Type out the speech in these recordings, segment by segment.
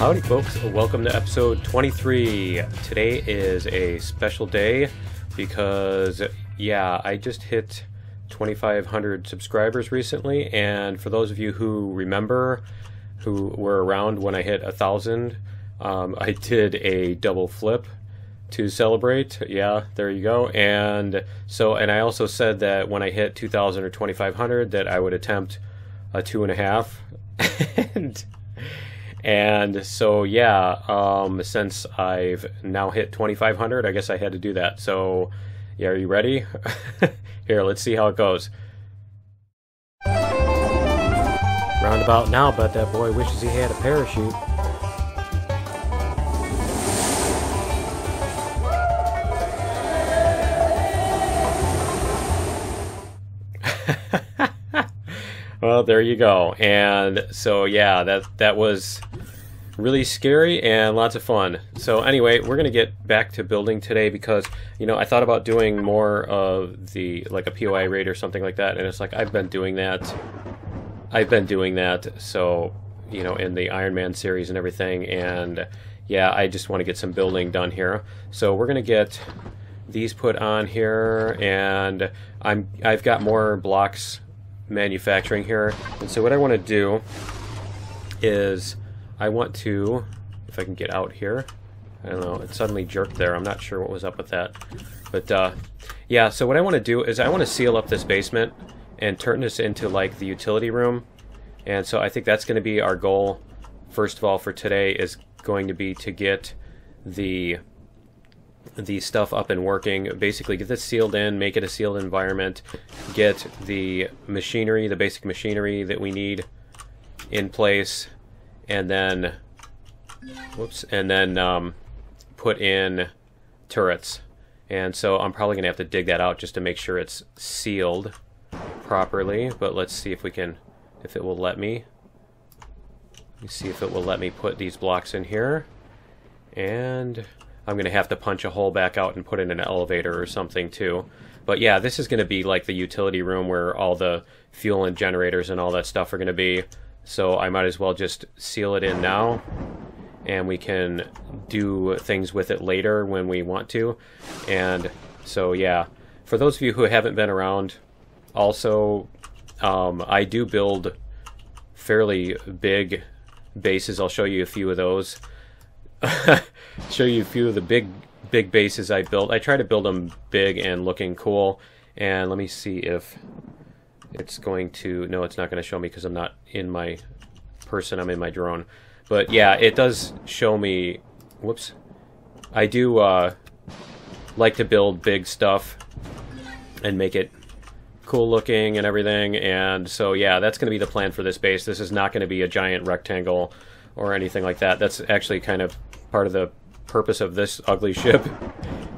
Howdy folks, welcome to episode 23. Today is a special day because, yeah, I just hit 2,500 subscribers recently, and for those of you who remember, who were around when I hit 1,000, I did a double flip to celebrate. Yeah, there you go. And I also said that when I hit 2,000 or 2,500 that I would attempt a 2.5. And so yeah, since I've now hit 2,500, I guess I had to do that. So yeah, are you ready? Here, let's see how it goes. Roundabout now, but that boy wishes he had a parachute. Well, there you go. And so yeah, that was really scary and lots of fun. So anyway, we're gonna get back to building today because, you know, I thought about doing more of the, like a POI raid or something like that, and it's like I've been doing that. So, you know, in the Iron Man series and everything, and yeah, I just want to get some building done here. So we're gonna get these put on here, and I've got more blocks manufacturing here, and so what I want to do is I want to, if I can get out here, I don't know, it suddenly jerked there, I'm not sure what was up with that, but yeah, so what I want to do is I want to seal up this basement and turn this into like the utility room. And so I think that's going to be our goal first of all for today, is going to be to get the stuff up and working, basically get this sealed in, make it a sealed environment, get the machinery, the basic machinery that we need in place, and then put in turrets. And so I'm probably gonna have to dig that out just to make sure it's sealed properly, but let's see if we can, if it will let me. Let me see if it will let me put these blocks in here, and I'm going to have to punch a hole back out and put in an elevator or something too. But yeah, this is going to be like the utility room where all the fuel and generators and all that stuff are going to be. So I might as well just seal it in now, and we can do things with it later when we want to. And so yeah, for those of you who haven't been around, also I do build fairly big bases. I'll show you a few of those. Show you a few of the big bases I built. I try to build them big and looking cool. And let me see if it's going to, no, it's not going to show me because I'm not in my person, I'm in my drone. But yeah, it does show me, whoops, I do like to build big stuff and make it cool looking and everything. And so yeah, that's going to be the plan for this base. This is not going to be a giant rectangle or anything like that. That's actually kind of part of the purpose of this ugly ship,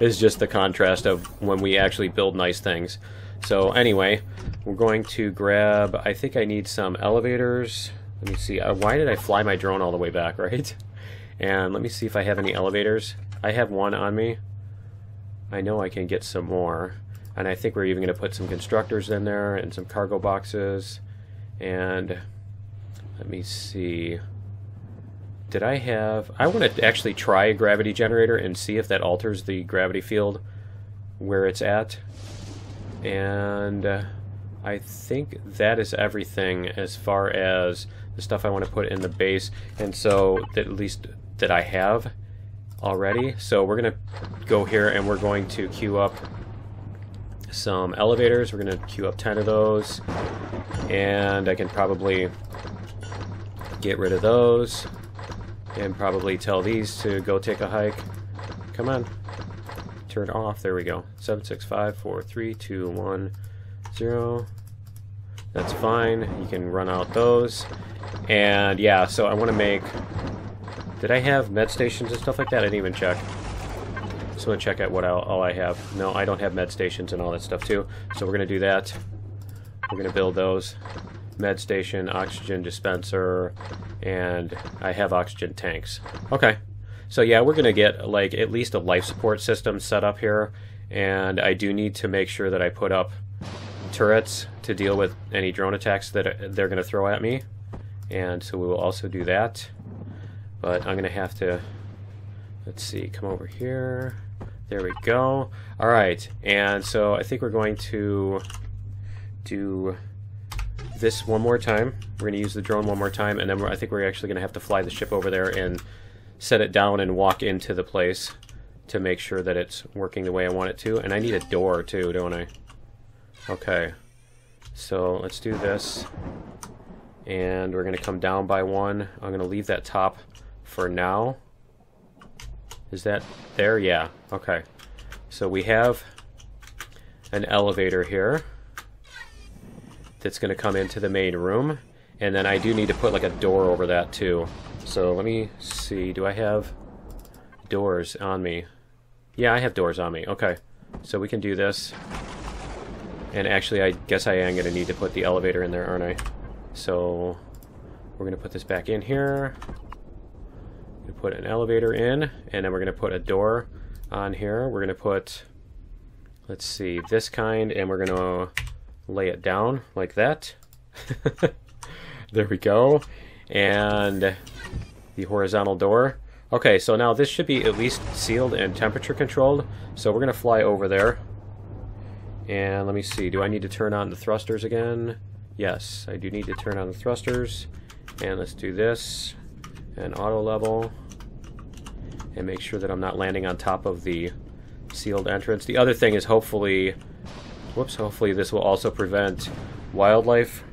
is just the contrast of when we actually build nice things. So anyway, we're going to grab, I think I need some elevators. Let me see, why did I fly my drone all the way back, right? And let me see if I have any elevators. I have one on me. I know I can get some more. And I think we're even going to put some constructors in there and some cargo boxes. And let me see. Did I have... I want to actually try a gravity generator and see if that alters the gravity field where it's at. And I think that is everything as far as the stuff I want to put in the base. And so, that at least that I have already. So we're going to go here and we're going to queue up some elevators. We're going to queue up 10 of those. And I can probably get rid of those. And probably tell these to go take a hike. Come on. Turn off. There we go. 7, 6, 5, 4, 3, 2, 1, 0. That's fine. You can run out those. And yeah, so I want to make... Did I have med stations and stuff like that? I didn't even check. Just want to check out what all I have. No, I don't have med stations and all that stuff too. So we're going to do that. We're going to build those. Med station, oxygen dispenser, and I have oxygen tanks. Okay, so yeah, we're gonna get like at least a life support system set up here, and I do need to make sure that I put up turrets to deal with any drone attacks that they're gonna throw at me, and so we will also do that. But I'm going to have to, let's see, come over here. There we go. All right, and so I think we're going to do this one more time. We're going to use the drone one more time, and then I think we're actually going to have to fly the ship over there and set it down and walk into the place to make sure that it's working the way I want it to. And I need a door too, don't I? Okay, so let's do this. And we're going to come down by one. I'm going to leave that top for now. Is that there? Yeah. Okay. So we have an elevator here that's going to come into the main room. And then I do need to put like a door over that too. So let me see. Do I have doors on me? Yeah, I have doors on me. Okay. So we can do this. And actually, I guess I am going to need to put the elevator in there, aren't I? So we're going to put this back in here. We put an elevator in, and then we're going to put a door on here. We're going to put, let's see, this kind, and we're going to lay it down like that. There we go. And the horizontal door. Okay, so now this should be at least sealed and temperature controlled. So we're going to fly over there. And let me see, do I need to turn on the thrusters again? Yes, I do need to turn on the thrusters. And let's do this. And auto level. And make sure that I'm not landing on top of the sealed entrance. The other thing is hopefully, whoops, hopefully this will also prevent wildlife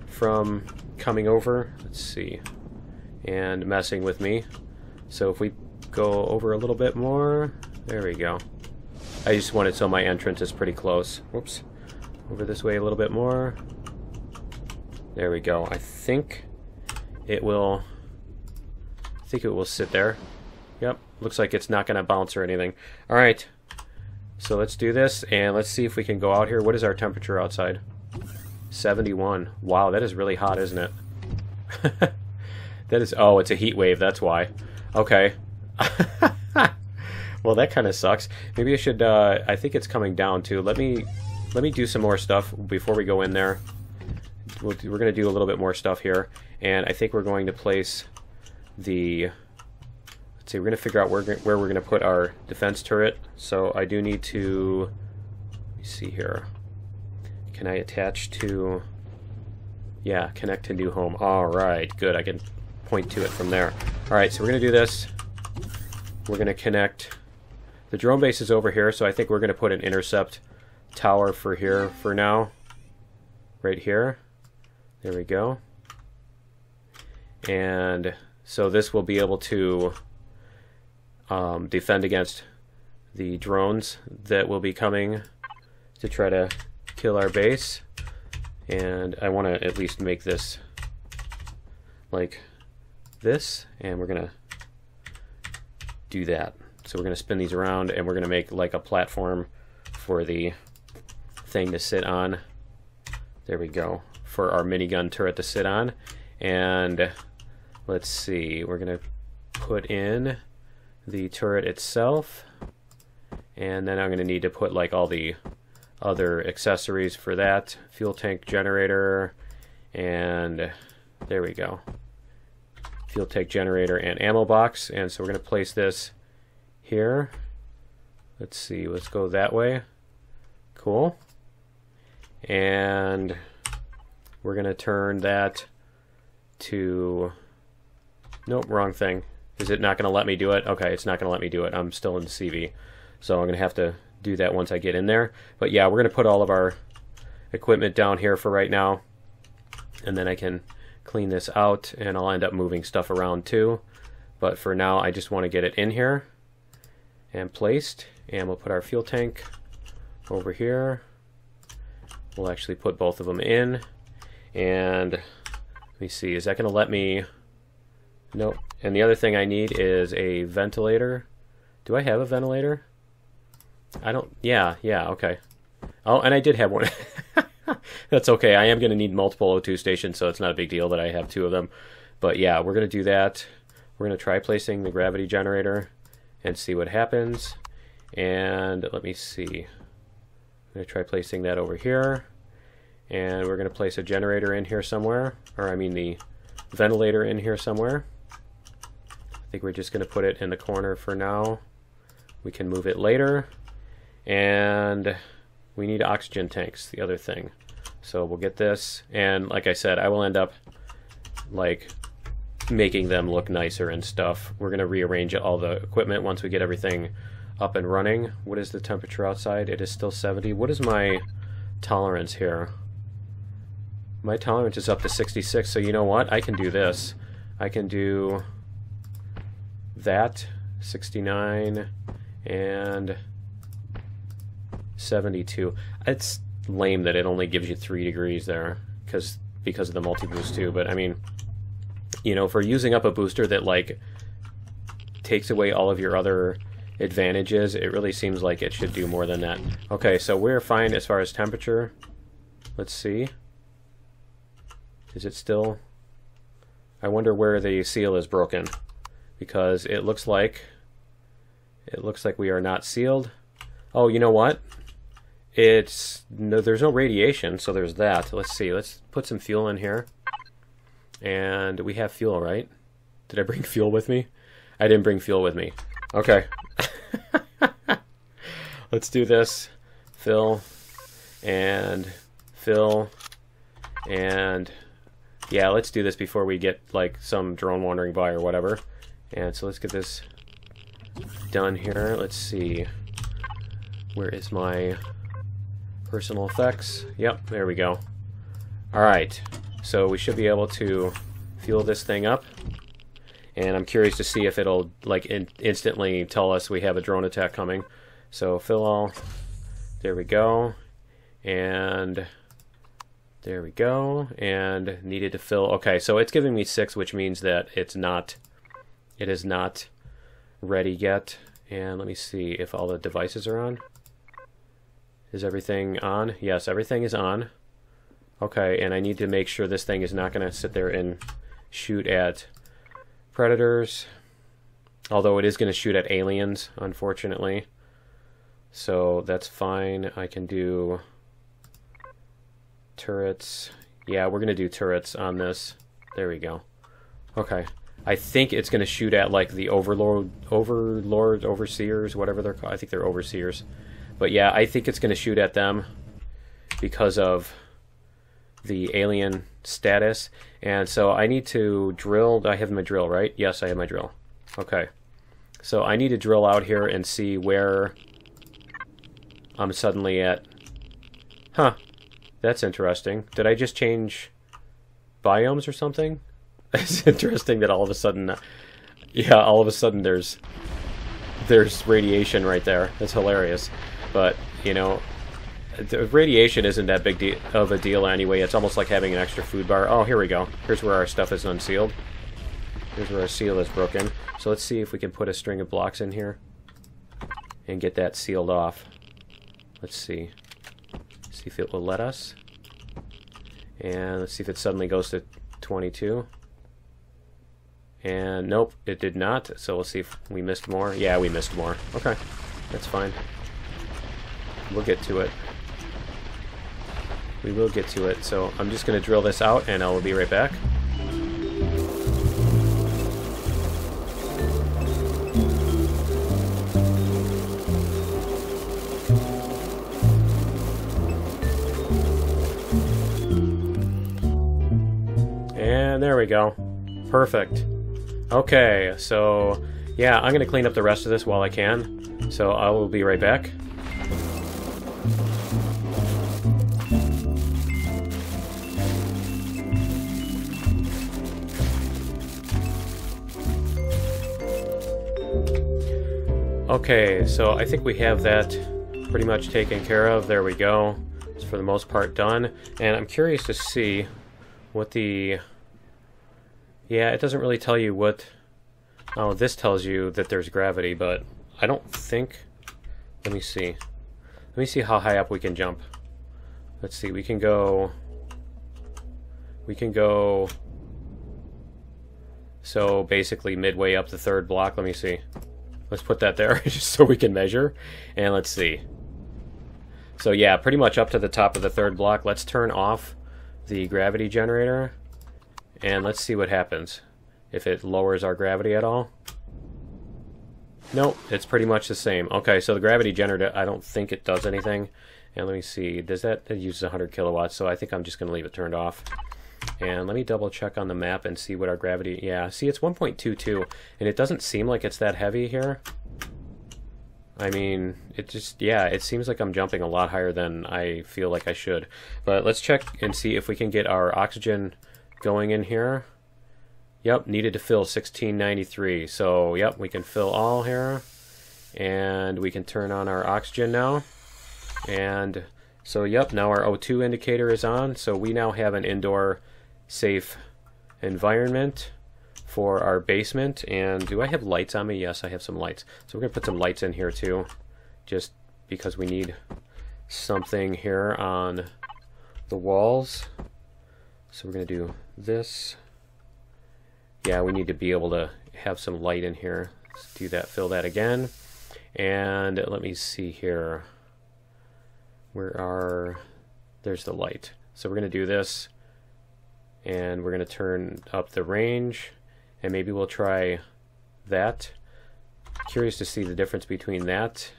from coming over. Let's see. And messing with me. So if we go over a little bit more, there we go. I just want it so my entrance is pretty close. Whoops. Over this way a little bit more. There we go. I think it will sit there. Yep. Looks like it's not going to bounce or anything. All right. So let's do this, and let's see if we can go out here. What is our temperature outside? 71. Wow, that is really hot, isn't it? That is, oh, it's a heat wave, that's why. Okay. Well, that kind of sucks. Maybe I should, I think it's coming down too. Let me do some more stuff before we go in there. We're going to do a little bit more stuff here, and I think we're going to place the, let's see, we're going to figure out where we're going to put our defense turret. So I do need to, let me see here. Can I attach to, yeah, connect to new home. All right, good. I can point to it from there. All right, so we're going to do this. We're going to connect. The drone base is over here, so I think we're going to put an intercept tower for here for now. Right here. There we go. And so this will be able to defend against the drones that will be coming to try to kill our base. And I want to at least make this like this, and we're going to do that. So we're going to spin these around, and we're going to make like a platform for the thing to sit on. There we go. For our minigun turret to sit on. And let's see, we're going to put in the turret itself. And then I'm going to need to put like all the other accessories for that. Fuel tank generator, and there we go. Fuel tank generator and ammo box. And so we're going to place this here. Let's see, let's go that way. Cool. And we're going to turn that to, nope, wrong thing. Is it not going to let me do it? Okay, it's not going to let me do it. I'm still in CV. So I'm going to have to do that once I get in there. But yeah, we're going to put all of our equipment down here for right now. And then I can clean this out, and I'll end up moving stuff around too. But for now, I just want to get it in here and placed. And we'll put our fuel tank over here. We'll actually put both of them in. And let me see, is that going to let me? Nope. And the other thing I need is a ventilator. Do I have a ventilator? I don't, yeah, okay. Oh, and I did have one. That's okay. I am going to need multiple O2 stations, so it's not a big deal that I have two of them. But yeah, we're going to do that. We're going to try placing the gravity generator and see what happens. And let me see. I'm going to try placing that over here. And we're going to place a generator in here somewhere. Or I mean the ventilator in here somewhere. think we're just going to put it in the corner for now. We can move it later. And we need oxygen tanks, the other thing. So we'll get this, and like I said, I will end up like making them look nicer and stuff. We're going to rearrange all the equipment once we get everything up and running. What is the temperature outside? It is still 70. What is my tolerance here? My tolerance is up to 66, so you know what? I can do this. I can do that, 69, and 72. It's lame that it only gives you 3 degrees there because of the multi-boost too, but I mean, you know, for using up a booster that like takes away all of your other advantages, it really seems like it should do more than that. Okay, so we're fine as far as temperature. Let's see. Is it still... I wonder where the seal is broken, because it looks like we are not sealed. Oh, you know what? There's no radiation, so there's that. Let's see. Let's put some fuel in here. And we have fuel, right? Did I bring fuel with me? I didn't bring fuel with me. Okay. Let's do this. Fill. And fill. And yeah, let's do this before we get like some drone wandering by or whatever. And so let's get this done here. Let's see. Where is my personal effects? Yep, there we go. Alright, so we should be able to fuel this thing up. And I'm curious to see if it'll like instantly tell us we have a drone attack coming. So fill all. There we go. And there we go. And needed to fill. Okay, so it's giving me 6, which means that it is not ready yet. And let me see if all the devices are on. Is everything on? Yes, everything is on. Okay, and I need to make sure this thing is not going to sit there and shoot at predators. Although it is going to shoot at aliens, unfortunately. So that's fine. I can do turrets. Yeah, we're going to do turrets on this. There we go. Okay. I think it's going to shoot at like the overseers, whatever they're called. I think they're overseers. But yeah, I think it's going to shoot at them because of the alien status. And so I need to drill. I have my drill, right? Yes, I have my drill. Okay. So I need to drill out here and see where I'm suddenly at. Huh. That's interesting. Did I just change biomes or something? It's interesting that all of a sudden, yeah, all of a sudden there's radiation right there. That's hilarious. But, you know, the radiation isn't that big of a deal anyway. It's almost like having an extra food bar. Oh, here we go. Here's where our stuff is unsealed. Here's where our seal is broken. So let's see if we can put a string of blocks in here and get that sealed off. Let's see. See if it will let us. And let's see if it suddenly goes to 22. And nope, it did not. So we'll see if we missed more. Yeah, we missed more. Okay, that's fine. We'll get to it. We will get to it. So I'm just going to drill this out and I will be right back. And there we go. Perfect. Okay, so yeah, I'm going to clean up the rest of this while I can. So I will be right back. Okay, so I think we have that pretty much taken care of. There we go. It's for the most part done. And I'm curious to see what the... Yeah, it doesn't really tell you what... Oh, this tells you that there's gravity, but I don't think... Let me see. Let me see how high up we can jump. Let's see, we can go... So basically midway up the third block. Let me see. Let's put that there just so we can measure. And let's see. So yeah, pretty much up to the top of the third block. Let's turn off the gravity generator. And let's see what happens. If it lowers our gravity at all. Nope, it's pretty much the same. Okay, so the gravity generator, I don't think it does anything. And let me see, does that, it uses 100 kilowatts, so I think I'm just going to leave it turned off. And let me double check on the map and see what our gravity, yeah, see it's 1.22, and it doesn't seem like it's that heavy here. I mean, it just, yeah, it seems like I'm jumping a lot higher than I feel like I should. But let's check and see if we can get our oxygen going in here. Yep, needed to fill 1693. So, yep, we can fill all here. And we can turn on our oxygen now. And so, yep, now our O2 indicator is on. So we now have an indoor safe environment for our basement. And do I have lights on me? Yes, I have some lights. So we're going to put some lights in here too, just because we need something here on the walls. So we're going to do this. Yeah, we need to be able to have some light in here. Let's do that, fill that again. And let me see here. There's the light. So we're going to do this, and we're going to turn up the range, and maybe we'll try that. Curious to see the difference between that.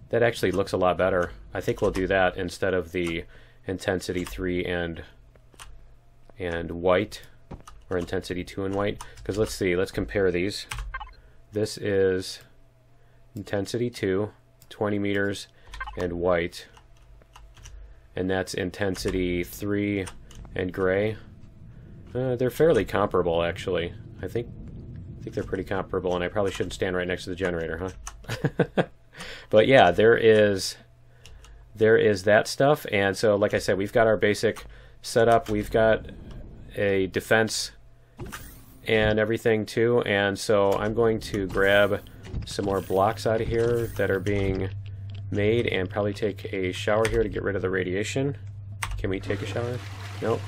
That actually looks a lot better. I think we'll do that instead of the intensity 3 and white, or intensity 2 and white. Because let's see, let's compare these. This is intensity 2, 20 meters, and white. And that's intensity 3 and gray. They're fairly comparable, actually. I think they're pretty comparable, and I probably shouldn't stand right next to the generator, huh? But yeah, there is that stuff. And so, like I said, we've got our basic setup. We've got a defense and everything too. And so I'm going to grab some more blocks out of here that are being made and probably take a shower here to get rid of the radiation. Can we take a shower? Nope.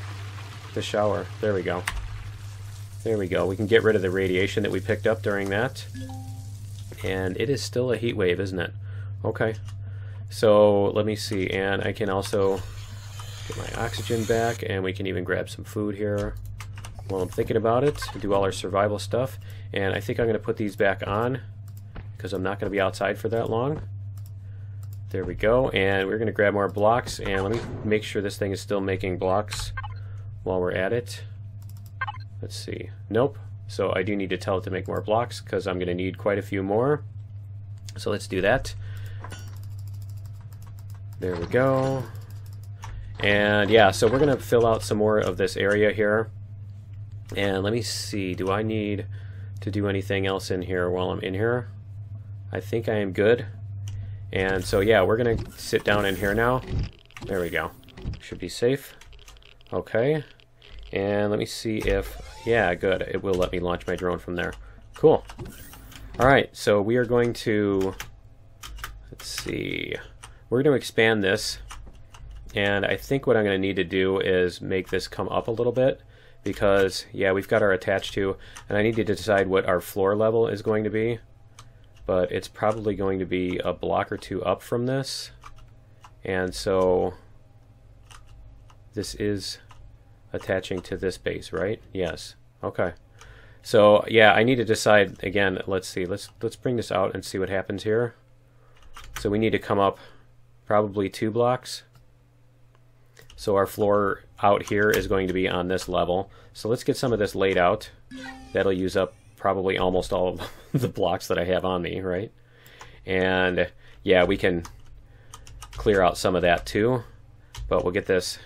The shower. There we go. There we go. We can get rid of the radiation that we picked up during that. And it is still a heat wave, isn't it? Okay. So let me see. And I can also get my oxygen back, and we can even grab some food here while I'm thinking about it. Do all our survival stuff. And I think I'm going to put these back on because I'm not going to be outside for that long. There we go. And we're going to grab more blocks. And let me make sure this thing is still making blocks while we're at it. Let's see. Nope. So I do need to tell it to make more blocks because I'm going to need quite a few more. So let's do that. There we go. And yeah, so we're going to fill out some more of this area here. And let me see. Do I need to do anything else in here while I'm in here? I think I am good. And so yeah, we're going to sit down in here now. There we go. Should be safe. Okay. And let me see if, yeah, good. It will let me launch my drone from there. Cool. Alright, so we are going to, let's see, we're going to expand this. And I think what I'm going to need to do is make this come up a little bit. Because, yeah, we've got our attached to, and I need to decide what our floor level is going to be. But it's probably going to be a block or two up from this. And so this is attaching to this base, right? Yes. Okay. So yeah, I need to decide again. Let's see. Let's bring this out and see what happens here. So we need to come up probably 2 blocks. So our floor out here is going to be on this level. So let's get some of this laid out. That'll use up probably almost all of the blocks that I have on me, right? And yeah, we can clear out some of that too. But we'll get this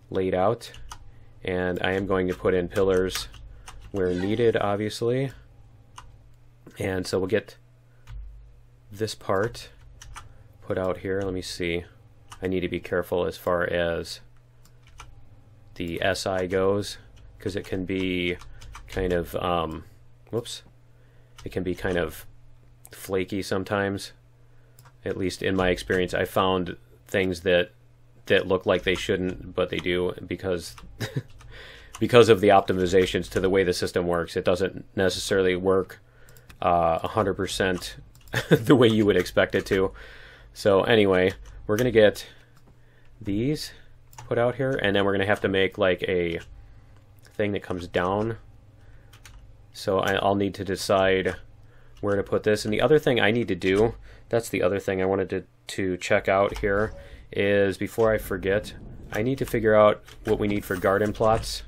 laid out. And I am going to put in pillars where needed, obviously. And so we'll get this part put out here. Let me see. I need to be careful as far as the SI goes, because it can be kind of, whoops, it can be kind of flaky sometimes. At least in my experience, I found things that look like they shouldn't, but they do, because because of the optimizations to the way the system works. It doesn't necessarily work 100% the way you would expect it to. So anyway, we're going to get these put out here, and then we're going to have to make like a thing that comes down. So I'll need to decide where to put this. And the other thing I need to do, that's the other thing I wanted to check out here, is before I forget, I need to figure out what we need for garden plots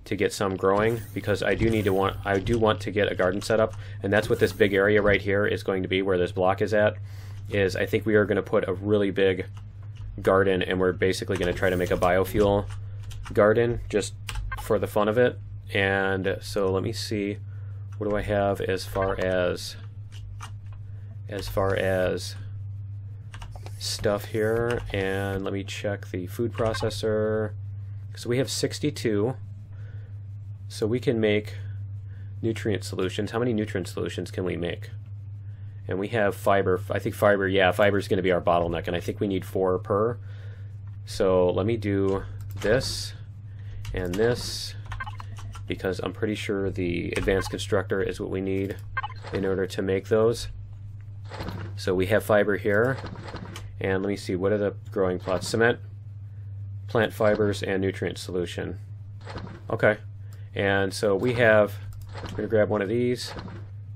to get some growing, because I do want to get a garden set up, and that's what this big area right here is going to be, where this block is at. Is I think we are going to put a really big garden, and we're basically going to try to make a biofuel garden just for the fun of it. And so let me see, what do I have as far as stuff here, and let me check the food processor. So we have 62, so we can make nutrient solutions. How many nutrient solutions can we make? And we have fiber. I think fiber, yeah, fiber is going to be our bottleneck, and I think we need 4 per. So let me do this and this, because I'm pretty sure the advanced constructor is what we need in order to make those. So we have fiber here, and let me see, what are the growing plots? Cement, plant fibers, and nutrient solution. Okay, and so we have, we're going to grab one of these.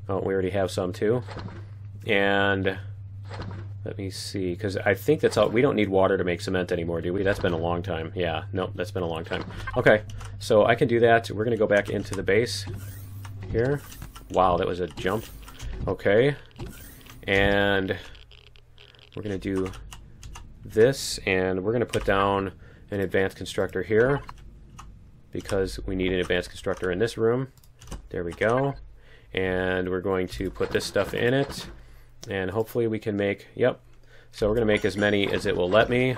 Oh, we already have some too. And let me see, because I think that's all. We don't need water to make cement anymore, do we? That's been a long time. Yeah, nope, that's been a long time. Okay, so I can do that. We're going to go back into the base here. Wow, that was a jump. Okay, and we're going to do this, and we're going to put down an advanced constructor here, because we need an advanced constructor in this room. There we go. And we're going to put this stuff in it, and hopefully we can make, yep, so we're going to make as many as it will let me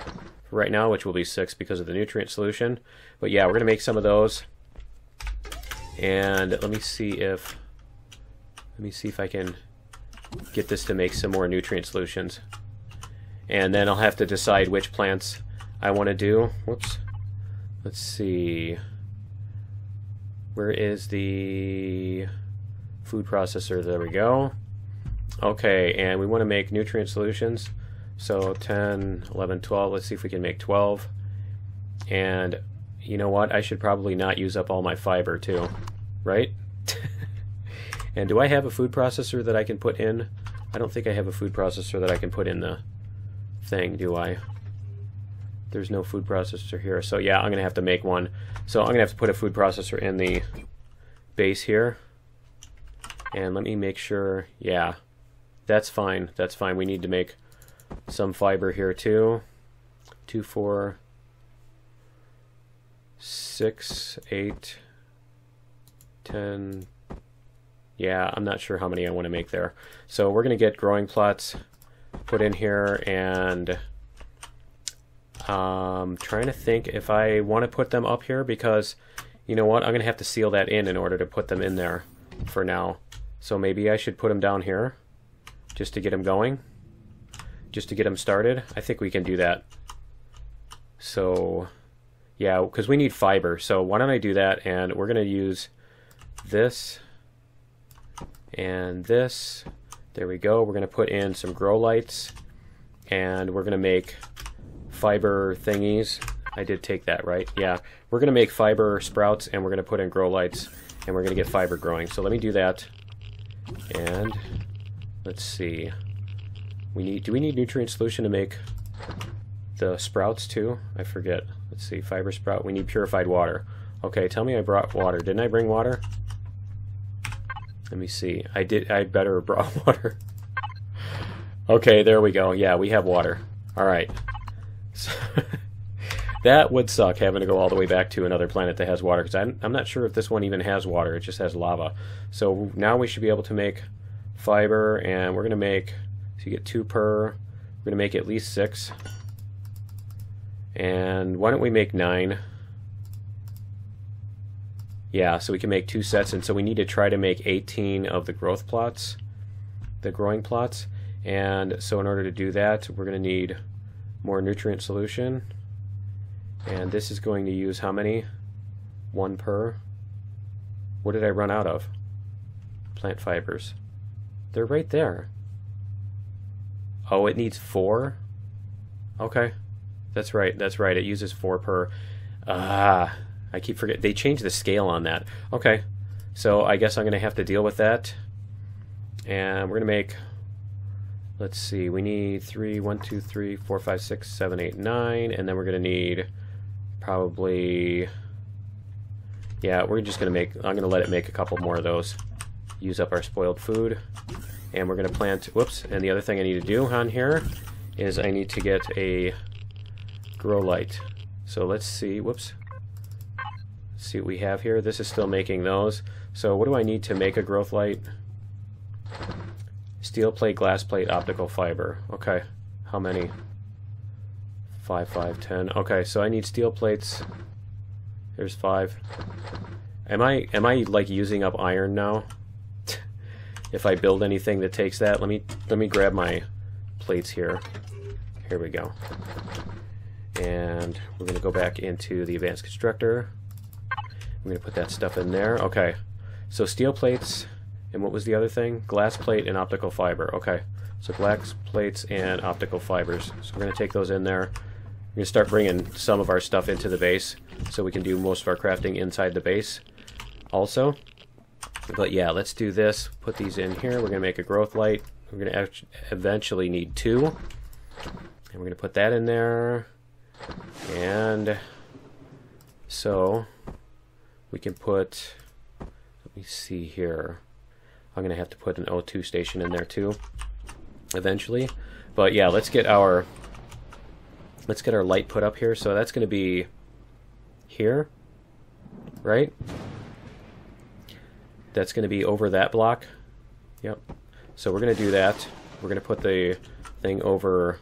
for right now, which will be 6 because of the nutrient solution. But yeah, we're going to make some of those, and let me see if I can get this to make some more nutrient solutions, and then I'll have to decide which plants I want to do. Whoops, let's see, where is the food processor? There we go. Okay, and we want to make nutrient solutions, so 10, 11, 12. Let's see if we can make 12. And you know what, I should probably not use up all my fiber too, right? And do I have a food processor that I can put in? I don't think I have a food processor that I can put in the thing, do I? There's no food processor here, so yeah, I'm gonna have to make one. So I'm gonna have to put a food processor in the base here. And let me make sure, yeah, that's fine, that's fine. We need to make some fiber here too. 2, 4, 6, 8, 10. Yeah, I'm not sure how many I want to make there. So we're going to get growing plots put in here, and trying to think if I want to put them up here, because you know what, I'm going to have to seal that in order to put them in there for now. So maybe I should put them down here just to get them going, just to get them started. I think we can do that. So yeah, because we need fiber. So why don't I do that, and we're going to use this and this. There we go. We're going to put in some grow lights, and we're going to make fiber thingies. I did take that, right? Yeah. We're going to make fiber sprouts, and we're going to put in grow lights, and we're going to get fiber growing. So let me do that. And let's see. Do we need nutrient solution to make the sprouts too? I forget. Let's see. Fiber sprout. We need purified water. Okay, tell me I brought water. Didn't I bring water? Let me see. I did. I better have brought water. Okay, there we go. Yeah, we have water. All right. So that would suck, having to go all the way back to another planet that has water, because I'm not sure if this one even has water. It just has lava. So now we should be able to make fiber, and we're going to make, so you get 2 per. We're going to make at least 6. And why don't we make 9? Yeah, so we can make 2 sets, and so we need to try to make 18 of the growth plots, the growing plots. And so in order to do that, we're going to need more nutrient solution. And this is going to use how many? 1 per. What did I run out of? Plant fibers. They're right there. Oh, it needs 4? Okay. That's right, that's right. It uses 4 per. I keep forgetting. They changed the scale on that. Okay. So I guess I'm going to have to deal with that. And we're gonna make, let's see, we need 3, 1, 2, 3, 4, 5, 6, 7, 8, 9, and then we're gonna need probably, yeah, we're just gonna make, I'm gonna let it make a couple more of those. Use up our spoiled food, and we're gonna plant, whoops, and the other thing I need to do on here is I need to get a grow light. So let's see, whoops, let's see what we have here. This is still making those. So what do I need to make a growth light? Steel plate, glass plate, optical fiber. Okay, how many? 5, 5, 10. Okay, so I need steel plates. There's 5. Am I like using up iron now? If I build anything that takes that, let me grab my plates here. Here we go. And we're gonna go back into the advanced constructor. I'm gonna put that stuff in there. Okay, so steel plates. And what was the other thing? Glass plate and optical fiber. Okay, so glass plates and optical fibers. So we're going to take those in there. We're going to start bringing some of our stuff into the base so we can do most of our crafting inside the base also. But yeah, let's do this. Put these in here. We're going to make a growth light. We're going to eventually need 2. And we're going to put that in there. And so we can put, let me see here. I'm going to have to put an O2 station in there too, eventually. But yeah, let's get our light put up here. So that's going to be here, right? That's going to be over that block. Yep. So we're going to do that. We're going to put the thing over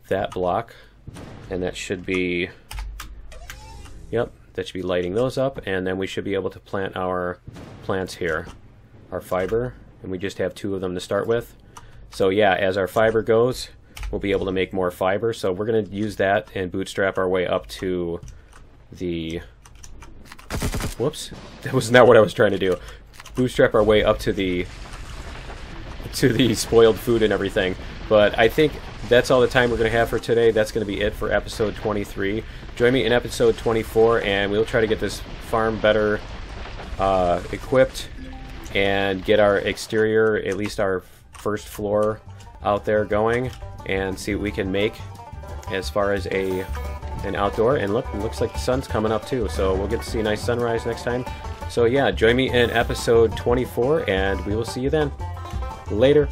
that block, and that should be, yep, that should be lighting those up, and then we should be able to plant our plants here. Our fiber, and we just have 2 of them to start with. So yeah, as our fiber goes, we'll be able to make more fiber. So we're going to use that and bootstrap our way up to the, whoops, that was not what I was trying to do. Bootstrap our way up to the spoiled food and everything. But I think that's all the time we're going to have for today. That's going to be it for episode 23. Join me in episode 24, and we'll try to get this farm better equipped and get our exterior, at least our first floor, out there going, and see what we can make as far as an outdoor. And look, it looks like the sun's coming up too, so we'll get to see a nice sunrise next time. So yeah, join me in episode 24, and we will see you then. Later.